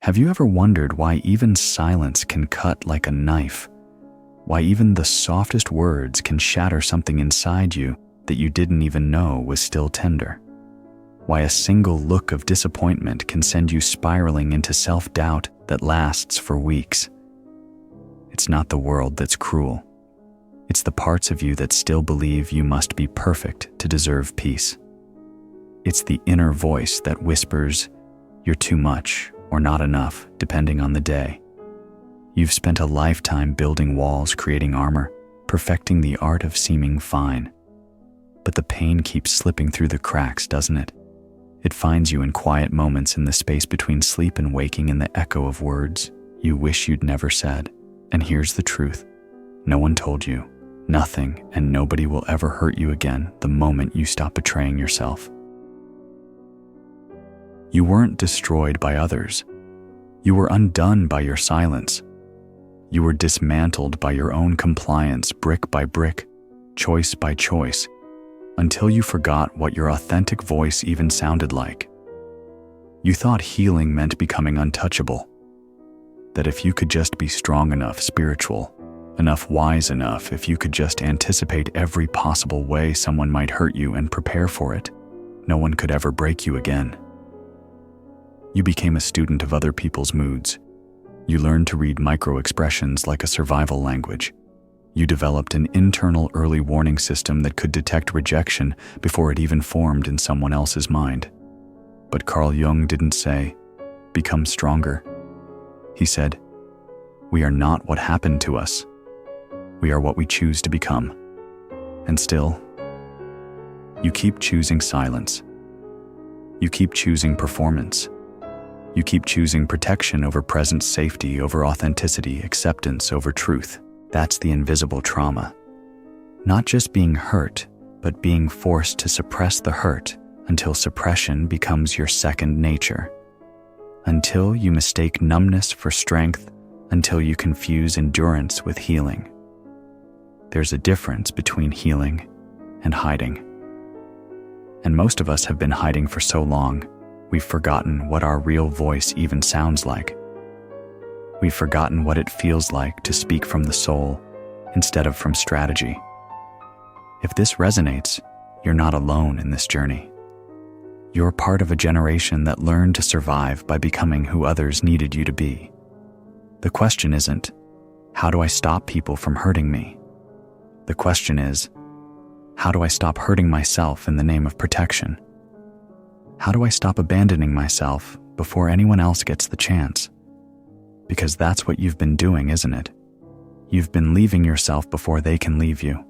Have you ever wondered why even silence can cut like a knife? Why even the softest words can shatter something inside you that you didn't even know was still tender? Why a single look of disappointment can send you spiraling into self-doubt that lasts for weeks? It's not the world that's cruel. It's the parts of you that still believe you must be perfect to deserve peace. It's the inner voice that whispers, "You're too much," or "not enough," depending on the day. You've spent a lifetime building walls, creating armor, perfecting the art of seeming fine. But the pain keeps slipping through the cracks, doesn't it? It finds you in quiet moments, in the space between sleep and waking, in the echo of words you wish you'd never said. And here's the truth. No one told you. Nothing and nobody will ever hurt you again the moment you stop betraying yourself. You weren't destroyed by others. You were undone by your silence. You were dismantled by your own compliance, brick by brick, choice by choice, until you forgot what your authentic voice even sounded like. You thought healing meant becoming untouchable, that if you could just be strong enough, spiritual enough, wise enough, if you could just anticipate every possible way someone might hurt you and prepare for it, no one could ever break you again. You became a student of other people's moods. You learned to read micro-expressions like a survival language. You developed an internal early warning system that could detect rejection before it even formed in someone else's mind. But Carl Jung didn't say, "Become stronger." He said, "We are not what happened to us. We are what we choose to become." And still, you keep choosing silence. You keep choosing performance. You keep choosing protection over present, safety over authenticity, acceptance over truth. That's the invisible trauma. Not just being hurt, but being forced to suppress the hurt until suppression becomes your second nature. Until you mistake numbness for strength, until you confuse endurance with healing. There's a difference between healing and hiding. And most of us have been hiding for so long, we've forgotten what our real voice even sounds like. We've forgotten what it feels like to speak from the soul instead of from strategy. If this resonates, you're not alone in this journey. You're part of a generation that learned to survive by becoming who others needed you to be. The question isn't, how do I stop people from hurting me? The question is, how do I stop hurting myself in the name of protection? How do I stop abandoning myself before anyone else gets the chance? Because that's what you've been doing, isn't it? You've been leaving yourself before they can leave you.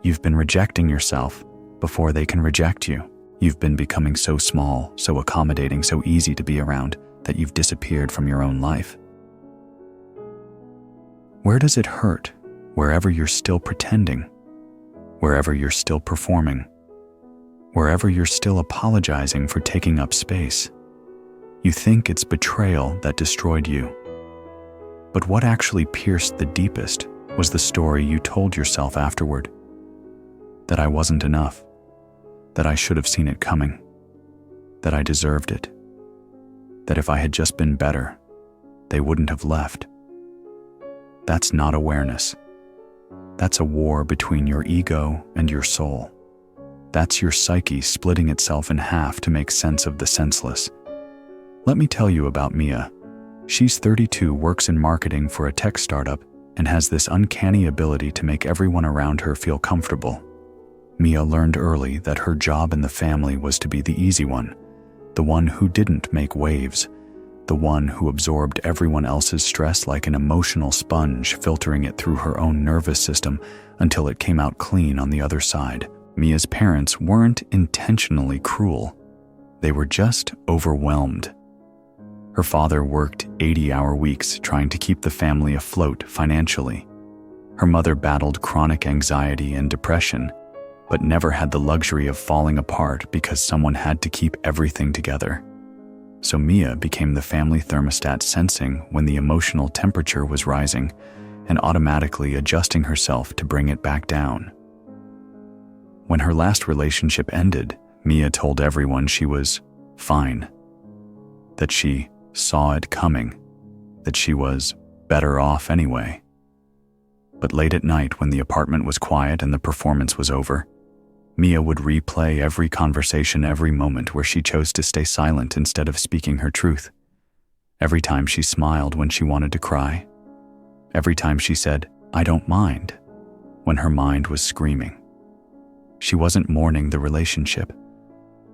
You've been rejecting yourself before they can reject you. You've been becoming so small, so accommodating, so easy to be around that you've disappeared from your own life. Where does it hurt? Wherever you're still pretending, wherever you're still performing, wherever you're still apologizing for taking up space. You think it's betrayal that destroyed you. But what actually pierced the deepest was the story you told yourself afterward. That I wasn't enough, that I should have seen it coming, that I deserved it, that if I had just been better, they wouldn't have left. That's not awareness. That's a war between your ego and your soul. That's your psyche splitting itself in half to make sense of the senseless. Let me tell you about Mia. She's 32, works in marketing for a tech startup, and has this uncanny ability to make everyone around her feel comfortable. Mia learned early that her job in the family was to be the easy one, the one who didn't make waves, the one who absorbed everyone else's stress like an emotional sponge, filtering it through her own nervous system until it came out clean on the other side. Mia's parents weren't intentionally cruel. They were just overwhelmed. Her father worked 80-hour weeks trying to keep the family afloat financially. Her mother battled chronic anxiety and depression, but never had the luxury of falling apart because someone had to keep everything together. So Mia became the family thermostat, sensing when the emotional temperature was rising and automatically adjusting herself to bring it back down. When her last relationship ended, Mia told everyone she was fine, that she saw it coming, that she was better off anyway. But late at night, when the apartment was quiet and the performance was over, Mia would replay every conversation, every moment where she chose to stay silent instead of speaking her truth. Every time she smiled when she wanted to cry. Every time she said, "I don't mind," when her mind was screaming. She wasn't mourning the relationship.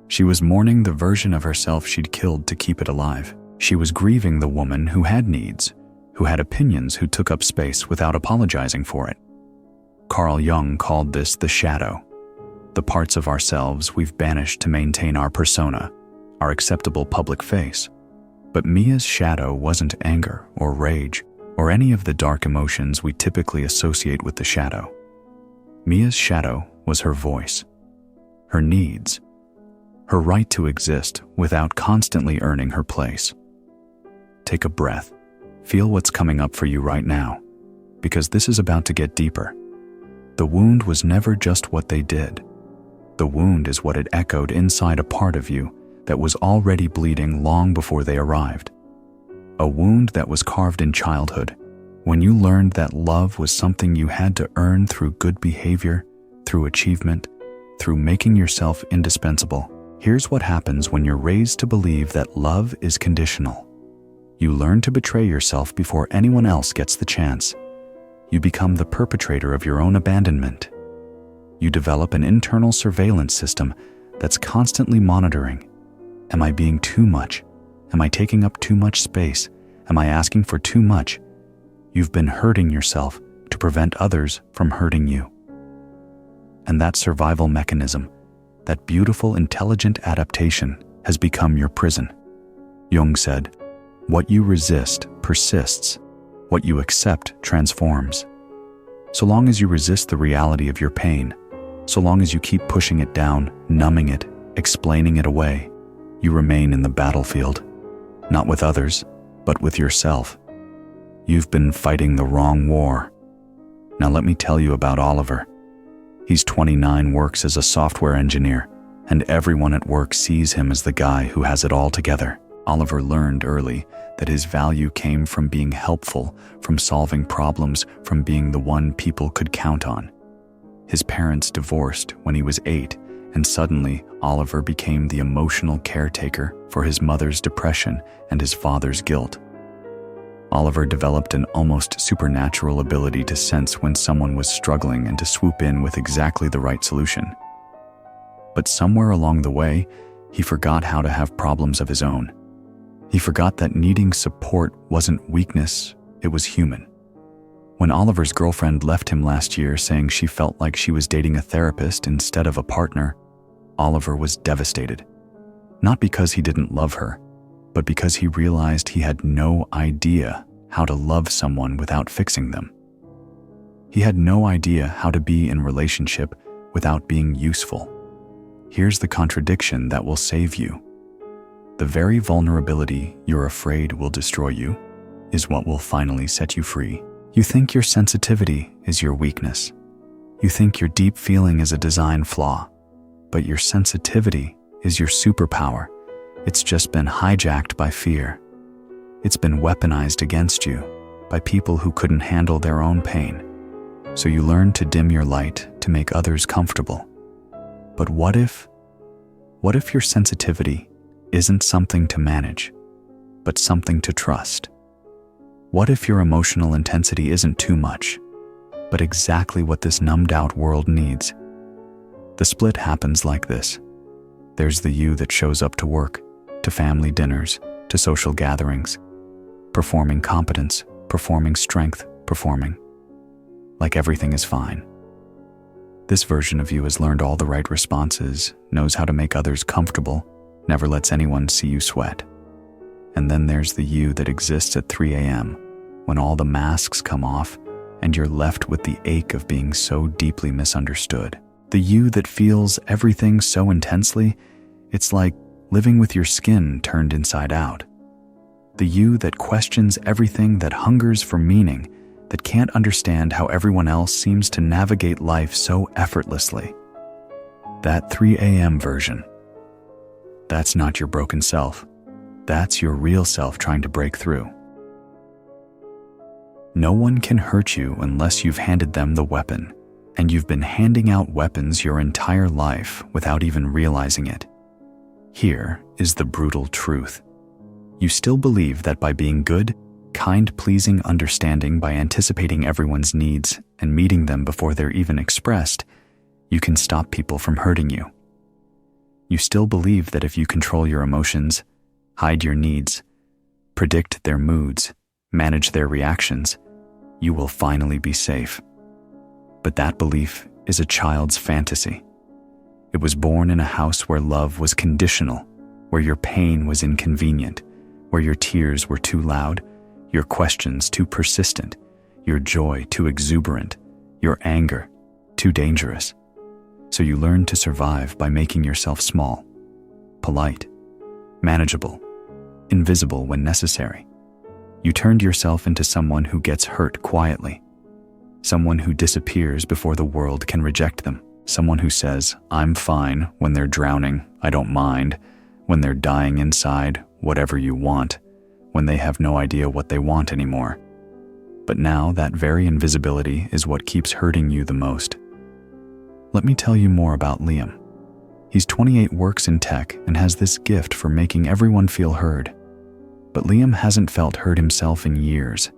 She was mourning the version of herself she'd killed to keep it alive. She was grieving the woman who had needs, who had opinions, who took up space without apologizing for it. Carl Jung called this the shadow, the parts of ourselves we've banished to maintain our persona, our acceptable public face. But Mia's shadow wasn't anger or rage or any of the dark emotions we typically associate with the shadow. Mia's shadow was her voice, her needs, her right to exist without constantly earning her place. Take a breath. Feel what's coming up for you right now, because this is about to get deeper. The wound was never just what they did. The wound is what it echoed inside a part of you that was already bleeding long before they arrived. A wound that was carved in childhood, when you learned that love was something you had to earn through good behavior, through achievement, through making yourself indispensable. Here's what happens when you're raised to believe that love is conditional. You learn to betray yourself before anyone else gets the chance. You become the perpetrator of your own abandonment. You develop an internal surveillance system that's constantly monitoring. Am I being too much? Am I taking up too much space? Am I asking for too much? You've been hurting yourself to prevent others from hurting you. And that survival mechanism, that beautiful, intelligent adaptation, has become your prison. Jung said, "What you resist persists. What you accept transforms." So long as you resist the reality of your pain, so long as you keep pushing it down, numbing it, explaining it away, you remain in the battlefield, not with others, but with yourself. You've been fighting the wrong war. Now let me tell you about Oliver. He's 29, works as a software engineer, and everyone at work sees him as the guy who has it all together. Oliver learned early that his value came from being helpful, from solving problems, from being the one people could count on. His parents divorced when he was 8, and suddenly Oliver became the emotional caretaker for his mother's depression and his father's guilt. Oliver developed an almost supernatural ability to sense when someone was struggling and to swoop in with exactly the right solution. But somewhere along the way, he forgot how to have problems of his own. He forgot that needing support wasn't weakness, it was human. When Oliver's girlfriend left him last year saying she felt like she was dating a therapist instead of a partner, Oliver was devastated. Not because he didn't love her, but because he realized he had no idea how to love someone without fixing them. He had no idea how to be in relationship without being useful. Here's the contradiction that will save you. The very vulnerability you're afraid will destroy you is what will finally set you free. You think your sensitivity is your weakness. You think your deep feeling is a design flaw, but your sensitivity is your superpower. It's just been hijacked by fear. It's been weaponized against you by people who couldn't handle their own pain. So you learn to dim your light to make others comfortable. But what if your sensitivity isn't something to manage, but something to trust? What if your emotional intensity isn't too much, but exactly what this numbed-out world needs? The split happens like this. There's the you that shows up to work, to family dinners, to social gatherings, performing competence, performing strength, performing like everything is fine. This version of you has learned all the right responses, knows how to make others comfortable, never lets anyone see you sweat. And then there's the you that exists at 3 a.m., when all the masks come off and you're left with the ache of being so deeply misunderstood. The you that feels everything so intensely, it's like living with your skin turned inside out. The you that questions everything, that hungers for meaning, that can't understand how everyone else seems to navigate life so effortlessly. That 3 a.m. version. That's not your broken self. That's your real self trying to break through. No one can hurt you unless you've handed them the weapon, and you've been handing out weapons your entire life without even realizing it. Here is the brutal truth. You still believe that by being good, kind, pleasing, understanding, by anticipating everyone's needs and meeting them before they're even expressed, you can stop people from hurting you. You still believe that if you control your emotions, hide your needs, predict their moods, manage their reactions, you will finally be safe. But that belief is a child's fantasy. It was born in a house where love was conditional, where your pain was inconvenient, where your tears were too loud, your questions too persistent, your joy too exuberant, your anger too dangerous. So you learned to survive by making yourself small, polite, manageable, invisible when necessary. You turned yourself into someone who gets hurt quietly, someone who disappears before the world can reject them, someone who says, "I'm fine," when they're drowning, "I don't mind," when they're dying inside, "whatever you want," when they have no idea what they want anymore. But now that very invisibility is what keeps hurting you the most. Let me tell you more about Liam. He's 28, works in tech, and has this gift for making everyone feel heard. But Liam hasn't felt heard himself in years.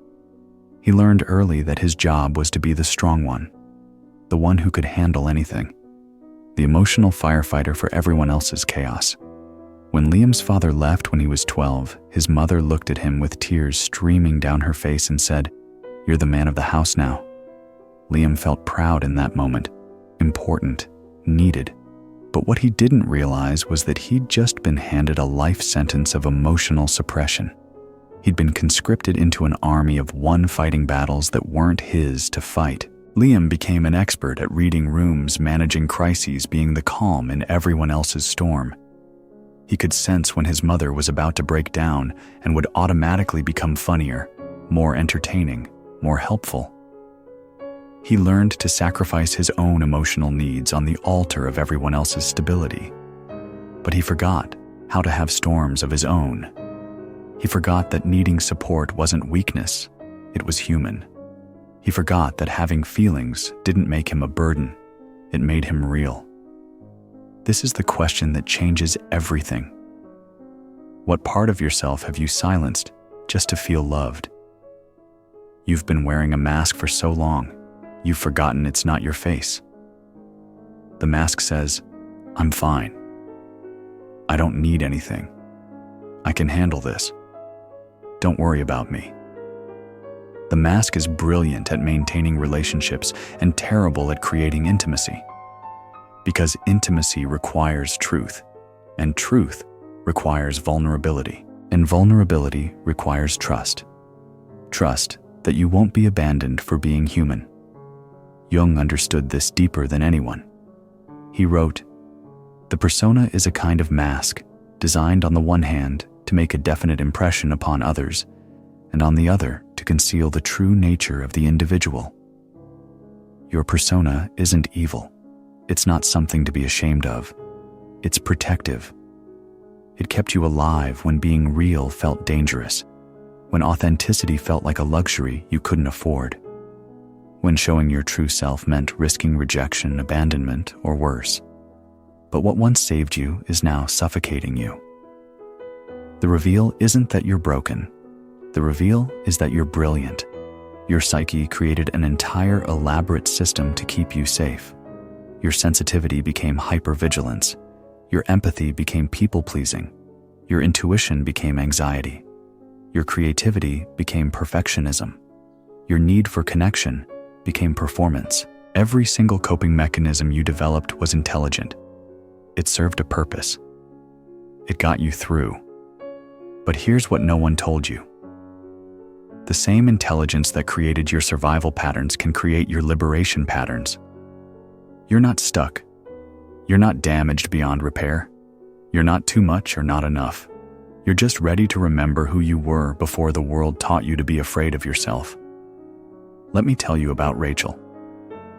He learned early that his job was to be the strong one, the one who could handle anything, the emotional firefighter for everyone else's chaos. When Liam's father left when he was 12, his mother looked at him with tears streaming down her face and said, "You're the man of the house now." Liam felt proud in that moment, important, needed. But what he didn't realize was that he'd just been handed a life sentence of emotional suppression. He'd been conscripted into an army of fighting battles that weren't his to fight. Liam became an expert at reading rooms, managing crises, being the calm in everyone else's storm. He could sense when his mother was about to break down and would automatically become funnier, more entertaining, more helpful. He learned to sacrifice his own emotional needs on the altar of everyone else's stability. But he forgot how to have storms of his own. He forgot that needing support wasn't weakness, it was human. He forgot that having feelings didn't make him a burden, it made him real. This is the question that changes everything. What part of yourself have you silenced just to feel loved? You've been wearing a mask for so long, you've forgotten it's not your face. The mask says, "I'm fine. I don't need anything. I can handle this. Don't worry about me." The mask is brilliant at maintaining relationships and terrible at creating intimacy. Because intimacy requires truth, and truth requires vulnerability, and vulnerability requires trust. Trust that you won't be abandoned for being human. Jung understood this deeper than anyone. He wrote, "The persona is a kind of mask designed on the one hand to make a definite impression upon others, and on the other to conceal the true nature of the individual. Your persona isn't evil. It's not something to be ashamed of. It's protective. It kept you alive when being real felt dangerous, when authenticity felt like a luxury you couldn't afford, when showing your true self meant risking rejection, abandonment, or worse. But what once saved you is now suffocating you. The reveal isn't that you're broken. The reveal is that you're brilliant. Your psyche created an entire elaborate system to keep you safe. Your sensitivity became hypervigilance. Your empathy became people-pleasing. Your intuition became anxiety. Your creativity became perfectionism. Your need for connection became performance. Every single coping mechanism you developed was intelligent. It served a purpose. It got you through. But here's what no one told you. The same intelligence that created your survival patterns can create your liberation patterns. You're not stuck. You're not damaged beyond repair. You're not too much or not enough. You're just ready to remember who you were before the world taught you to be afraid of yourself. Let me tell you about Rachel.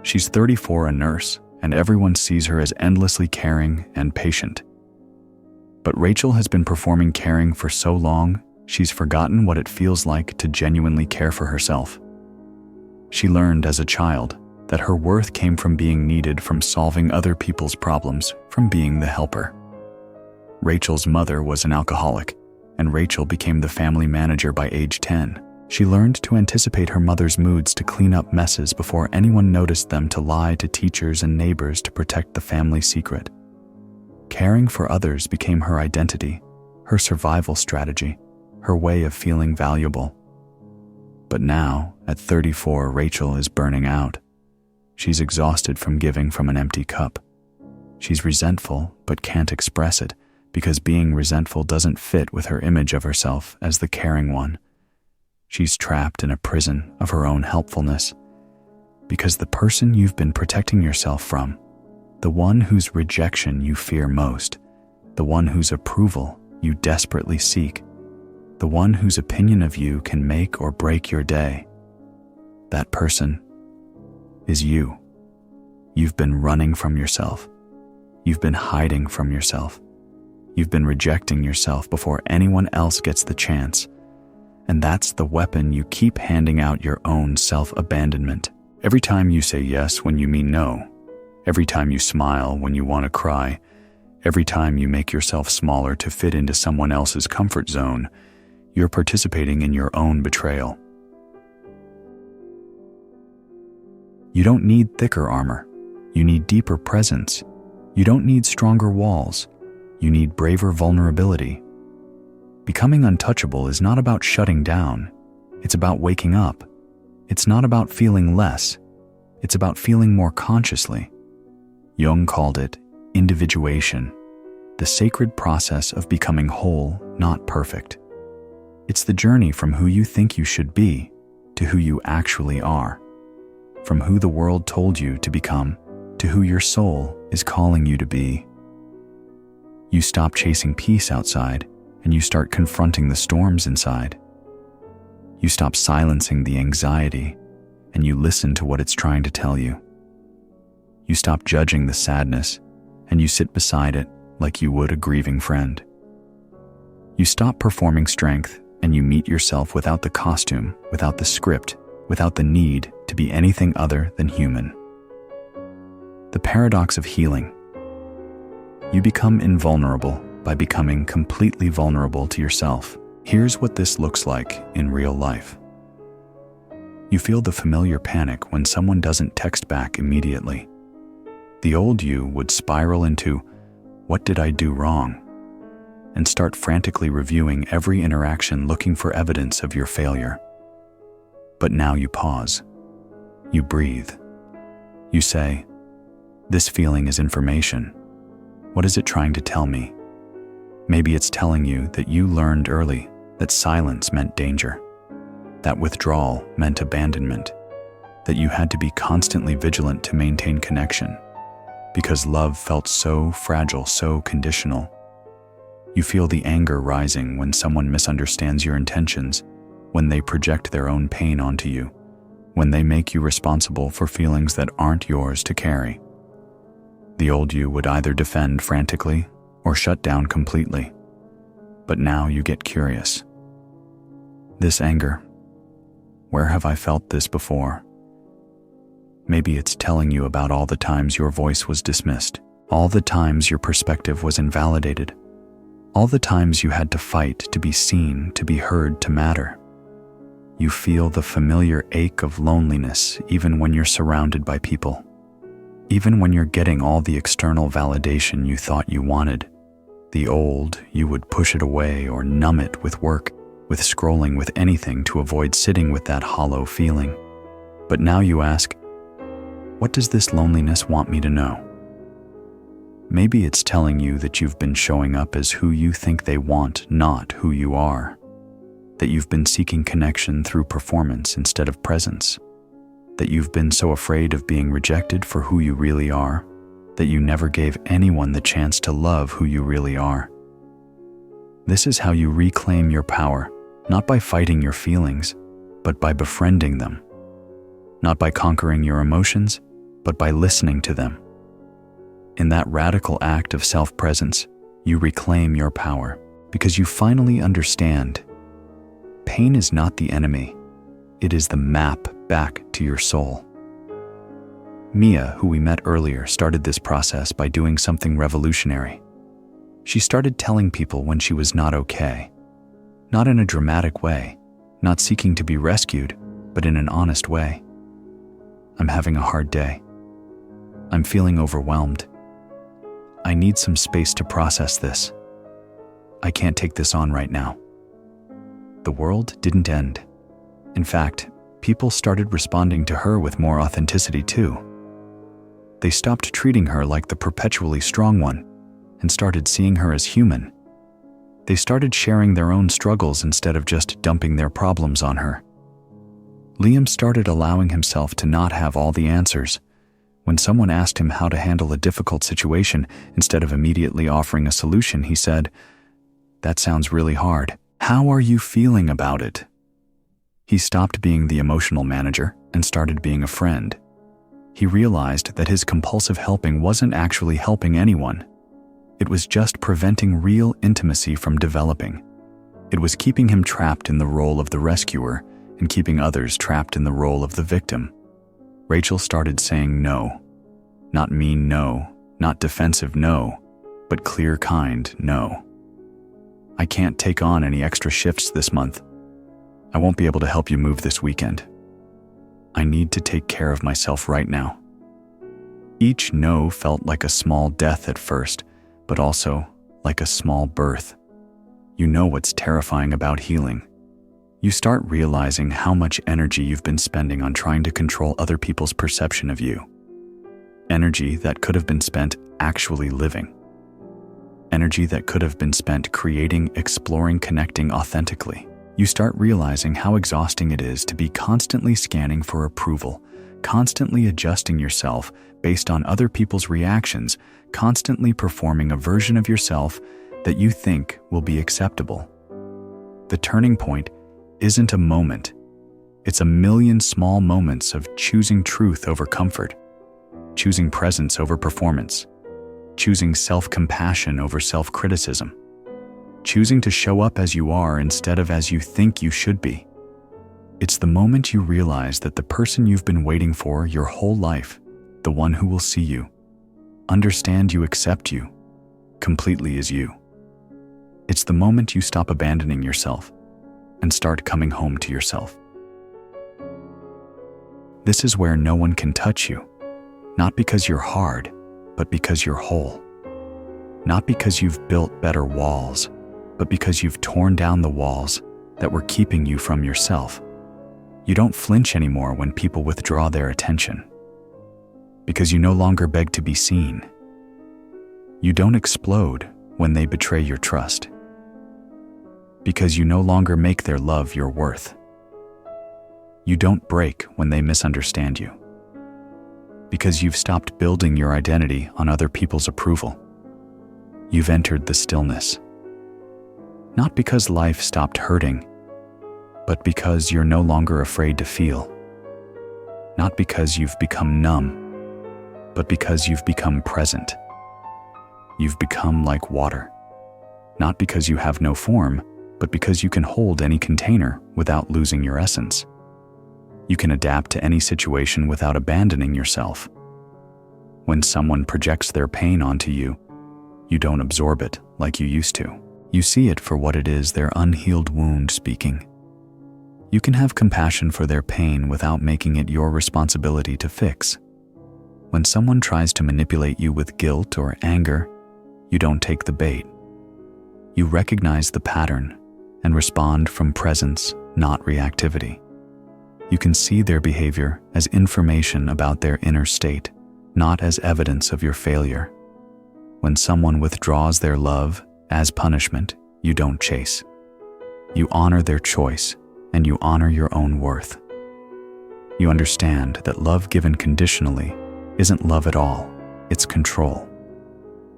She's 34, a nurse, and everyone sees her as endlessly caring and patient. But Rachel has been performing caring for so long, she's forgotten what it feels like to genuinely care for herself. She learned as a child that her worth came from being needed, from solving other people's problems, from being the helper. Rachel's mother was an alcoholic, and Rachel became the family manager by age 10. She learned to anticipate her mother's moods, to clean up messes before anyone noticed them, to lie to teachers and neighbors to protect the family secret. Caring for others became her identity, her survival strategy, her way of feeling valuable. But now, at 34, Rachel is burning out. She's exhausted from giving from an empty cup. She's resentful but can't express it, because being resentful doesn't fit with her image of herself as the caring one. She's trapped in a prison of her own helpfulness, because the person you've been protecting yourself from, the one whose rejection you fear most, the one whose approval you desperately seek, the one whose opinion of you can make or break your day, that person is you. You've been running from yourself. You've been hiding from yourself. You've been rejecting yourself before anyone else gets the chance. And that's the weapon you keep handing out, your own self-abandonment. Every time you say yes when you mean no, every time you smile when you want to cry, every time you make yourself smaller to fit into someone else's comfort zone, you're participating in your own betrayal. You don't need thicker armor. You need deeper presence. You don't need stronger walls. You need braver vulnerability. Becoming untouchable is not about shutting down. It's about waking up. It's not about feeling less. It's about feeling more consciously. Jung called it individuation, the sacred process of becoming whole, not perfect. It's the journey from who you think you should be to who you actually are, from who the world told you to become to who your soul is calling you to be. You stop chasing peace outside and you start confronting the storms inside. You stop silencing the anxiety and you listen to what it's trying to tell you. You stop judging the sadness and you sit beside it like you would a grieving friend. You stop performing strength and you meet yourself without the costume, without the script, without the need to be anything other than human. The paradox of healing. You become invulnerable by becoming completely vulnerable to yourself. Here's what this looks like in real life. You feel the familiar panic when someone doesn't text back immediately. The old you would spiral into, "What did I do wrong?" and start frantically reviewing every interaction, looking for evidence of your failure. But now you pause. You breathe. You say, "This feeling is information. What is it trying to tell me?" Maybe it's telling you that you learned early that silence meant danger, that withdrawal meant abandonment, that you had to be constantly vigilant to maintain connection, because love felt so fragile, so conditional. You feel the anger rising when someone misunderstands your intentions, when they project their own pain onto you, when they make you responsible for feelings that aren't yours to carry. The old you would either defend frantically or shut down completely. But now you get curious. This anger, where have I felt this before? Maybe it's telling you about all the times your voice was dismissed, all the times your perspective was invalidated, all the times you had to fight to be seen, to be heard, to matter. You feel the familiar ache of loneliness even when you're surrounded by people. Even when you're getting all the external validation you thought you wanted. The old, you would push it away or numb it with work, with scrolling, with anything to avoid sitting with that hollow feeling. But now you ask, what does this loneliness want me to know? Maybe it's telling you that you've been showing up as who you think they want, not who you are. That you've been seeking connection through performance instead of presence. That you've been so afraid of being rejected for who you really are, that you never gave anyone the chance to love who you really are. This is how you reclaim your power, not by fighting your feelings, but by befriending them. Not by conquering your emotions, but by listening to them. In that radical act of self-presence, You reclaim your power because you finally understand. Pain is not the enemy. It is the map back to your soul. Mia, who we met earlier, started this process by doing something revolutionary. She started telling people when she was not okay. Not in a dramatic way, not seeking to be rescued, but in an honest way. I'm having a hard day. I'm feeling overwhelmed. I need some space to process this. I can't take this on right now. The world didn't end. In fact, people started responding to her with more authenticity too. They stopped treating her like the perpetually strong one and started seeing her as human. They started sharing their own struggles instead of just dumping their problems on her. Liam started allowing himself to not have all the answers. When someone asked him how to handle a difficult situation, instead of immediately offering a solution, he said, "That sounds really hard. How are you feeling about it?" He stopped being the emotional manager and started being a friend. He realized that his compulsive helping wasn't actually helping anyone. It was just preventing real intimacy from developing. It was keeping him trapped in the role of the rescuer and keeping others trapped in the role of the victim. Rachel started saying no. Not mean no, not defensive no, but clear, kind no. I can't take on any extra shifts this month. I won't be able to help you move this weekend. I need to take care of myself right now. Each no felt like a small death at first, but also like a small birth. You know what's terrifying about healing? You start realizing how much energy you've been spending on trying to control other people's perception of you. Energy that could have been spent actually living. Energy that could have been spent creating, exploring, connecting authentically. You start realizing how exhausting it is to be constantly scanning for approval, constantly adjusting yourself based on other people's reactions, constantly performing a version of yourself that you think will be acceptable. The turning point isn't a moment. It's a million small moments of choosing truth over comfort, choosing presence over performance, choosing self-compassion over self-criticism, choosing to show up as you are instead of as you think you should be. It's the moment you realize that the person you've been waiting for your whole life, the one who will see you, understand you, accept you, completely as you. It's the moment you stop abandoning yourself and start coming home to yourself. This is where no one can touch you, not because you're hard, but because you're whole. Not because you've built better walls, but because you've torn down the walls that were keeping you from yourself. You don't flinch anymore when people withdraw their attention, because you no longer beg to be seen. You don't explode when they betray your trust, because you no longer make their love your worth. You don't break when they misunderstand you, because you've stopped building your identity on other people's approval. You've entered the stillness. Not because life stopped hurting, but because you're no longer afraid to feel. Not because you've become numb, but because you've become present. You've become like water. Not because you have no form, but because you can hold any container without losing your essence. You can adapt to any situation without abandoning yourself. When someone projects their pain onto you, you don't absorb it like you used to. You see it for what it is, their unhealed wound speaking. You can have compassion for their pain without making it your responsibility to fix. When someone tries to manipulate you with guilt or anger, you don't take the bait. You recognize the pattern and respond from presence, not reactivity. You can see their behavior as information about their inner state, not as evidence of your failure. When someone withdraws their love as punishment, you don't chase. You honor their choice, and you honor your own worth. You understand that love given conditionally isn't love at all, it's control.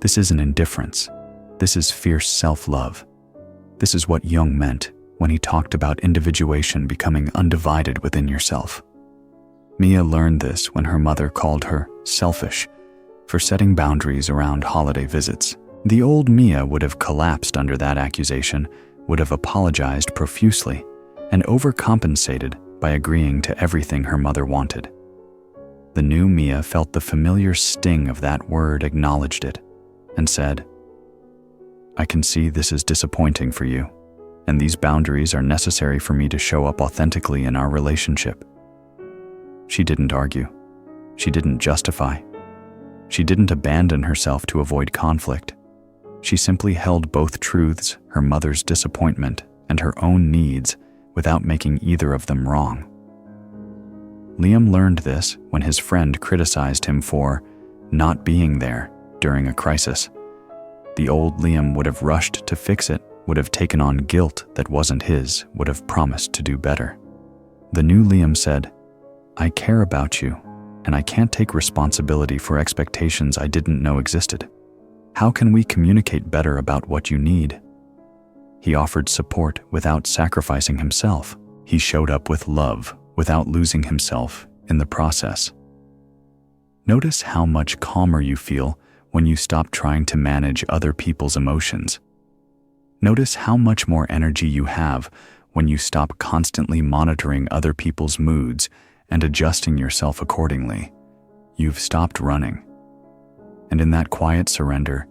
This isn't indifference. This is fierce self-love. This is what Jung meant when he talked about individuation becoming undivided within yourself. Mia learned this when her mother called her selfish for setting boundaries around holiday visits. The old Mia would have collapsed under that accusation, would have apologized profusely, and overcompensated by agreeing to everything her mother wanted. The new Mia felt the familiar sting of that word, acknowledged it, and said, "I can see this is disappointing for you, and these boundaries are necessary for me to show up authentically in our relationship." She didn't argue. She didn't justify. She didn't abandon herself to avoid conflict. She simply held both truths, her mother's disappointment and her own needs, without making either of them wrong. Liam learned this when his friend criticized him for not being there during a crisis. The old Liam would have rushed to fix it, would have taken on guilt that wasn't his, would have promised to do better. The new Liam said, "I care about you, and I can't take responsibility for expectations I didn't know existed. How can we communicate better about what you need?" He offered support without sacrificing himself. He showed up with love without losing himself in the process. Notice how much calmer you feel when you stop trying to manage other people's emotions. Notice how much more energy you have when you stop constantly monitoring other people's moods and adjusting yourself accordingly. You've stopped running. And in that quiet surrender,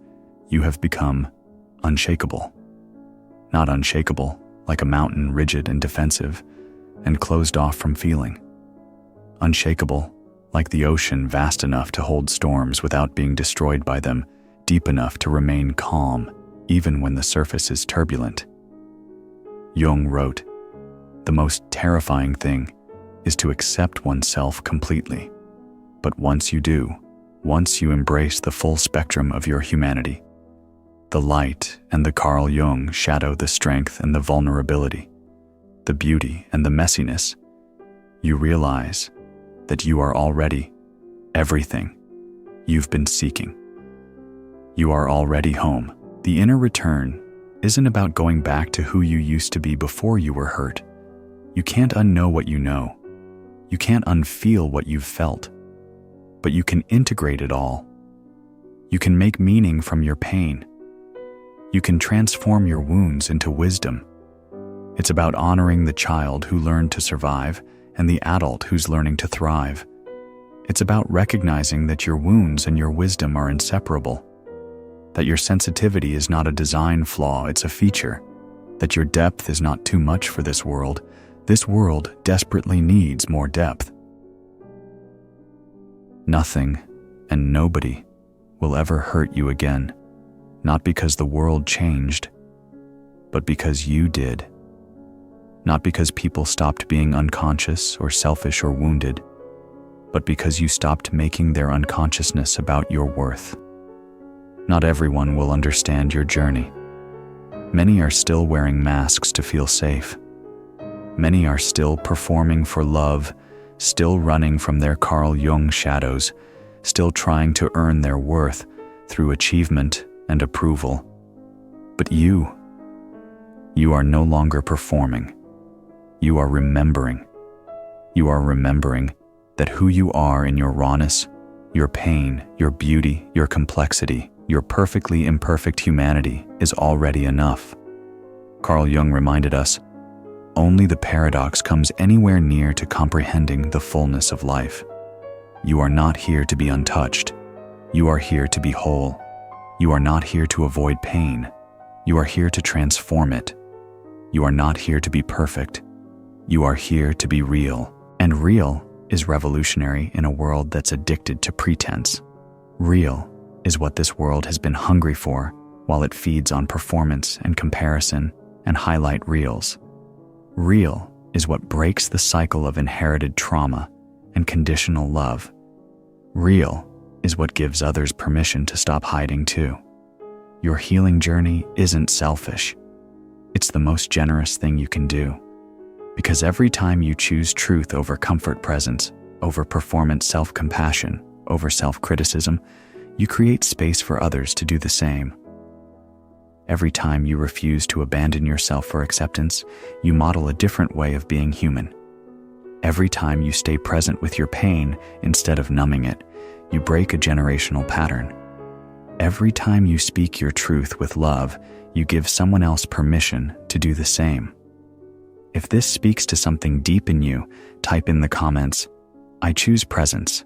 you have become unshakable. Not unshakable, like a mountain, rigid and defensive, and closed off from feeling. Unshakable, like the ocean, vast enough to hold storms without being destroyed by them, deep enough to remain calm, even when the surface is turbulent. Jung wrote, "The most terrifying thing is to accept oneself completely. But once you do, once you embrace the full spectrum of your humanity, the light and the Carl Jung shadow, the strength and the vulnerability, the beauty and the messiness, you realize that you are already everything you've been seeking. You are already home." The inner return isn't about going back to who you used to be before you were hurt. You can't unknow what you know. You can't unfeel what you've felt. But you can integrate it all. You can make meaning from your pain. You can transform your wounds into wisdom. It's about honoring the child who learned to survive and the adult who's learning to thrive. It's about recognizing that your wounds and your wisdom are inseparable. That your sensitivity is not a design flaw, it's a feature. That your depth is not too much for this world. This world desperately needs more depth. Nothing and nobody will ever hurt you again, not because the world changed, but because you did. Not because people stopped being unconscious or selfish or wounded, but because you stopped making their unconsciousness about your worth. Not everyone will understand your journey. Many are still wearing masks to feel safe. Many are still performing for love, still running from their Carl Jung shadows, still trying to earn their worth through achievement and approval. But you are no longer performing. You are remembering. You are remembering that who you are in your rawness, your pain, your beauty, your complexity, your perfectly imperfect humanity is already enough. Carl Jung reminded us, only the paradox comes anywhere near to comprehending the fullness of life. You are not here to be untouched. You are here to be whole. You are not here to avoid pain. You are here to transform it. You are not here to be perfect. You are here to be real. And real is revolutionary in a world that's addicted to pretense. Real is what this world has been hungry for while it feeds on performance and comparison and highlight reels. Real is what breaks the cycle of inherited trauma and conditional love. Real is what gives others permission to stop hiding too. Your healing journey isn't selfish. It's the most generous thing you can do. Because every time you choose truth over comfort presence, over performance self-compassion, over self-criticism, you create space for others to do the same. Every time you refuse to abandon yourself for acceptance, you model a different way of being human. Every time you stay present with your pain instead of numbing it, you break a generational pattern. Every time you speak your truth with love, you give someone else permission to do the same. If this speaks to something deep in you, type in the comments, "I choose presence."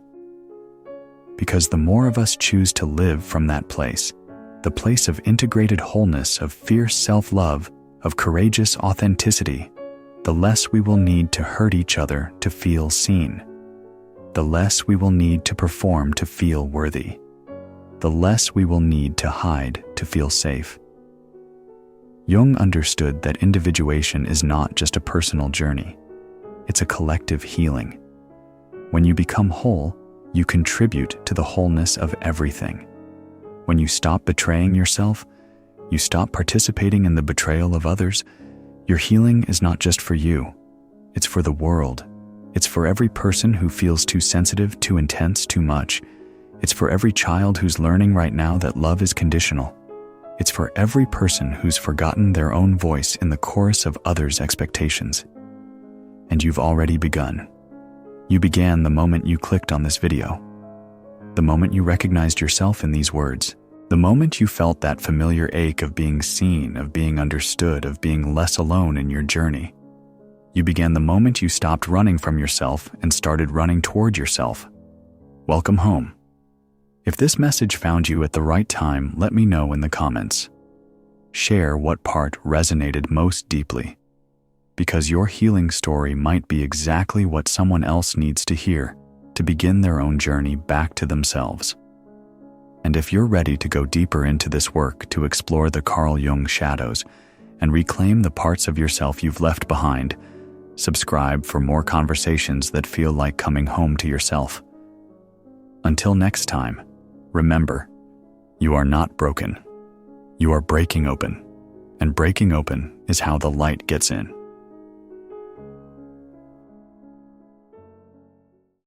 Because the more of us choose to live from that place, the place of integrated wholeness, of fierce self-love, of courageous authenticity, the less we will need to hurt each other to feel seen. The less we will need to perform to feel worthy. The less we will need to hide to feel safe. Jung understood that individuation is not just a personal journey. It's a collective healing. When you become whole, you contribute to the wholeness of everything. When you stop betraying yourself, you stop participating in the betrayal of others. Your healing is not just for you. It's for the world. It's for every person who feels too sensitive, too intense, too much. It's for every child who's learning right now that love is conditional. It's for every person who's forgotten their own voice in the chorus of others' expectations. And you've already begun. You began the moment you clicked on this video. The moment you recognized yourself in these words. The moment you felt that familiar ache of being seen, of being understood, of being less alone in your journey. You began the moment you stopped running from yourself and started running toward yourself. Welcome home. If this message found you at the right time, let me know in the comments. Share what part resonated most deeply, because your healing story might be exactly what someone else needs to hear to begin their own journey back to themselves. And if you're ready to go deeper into this work, to explore the Carl Jung shadows and reclaim the parts of yourself you've left behind, subscribe for more conversations that feel like coming home to yourself. Until next time, remember, you are not broken. You are breaking open, and breaking open is how the light gets in.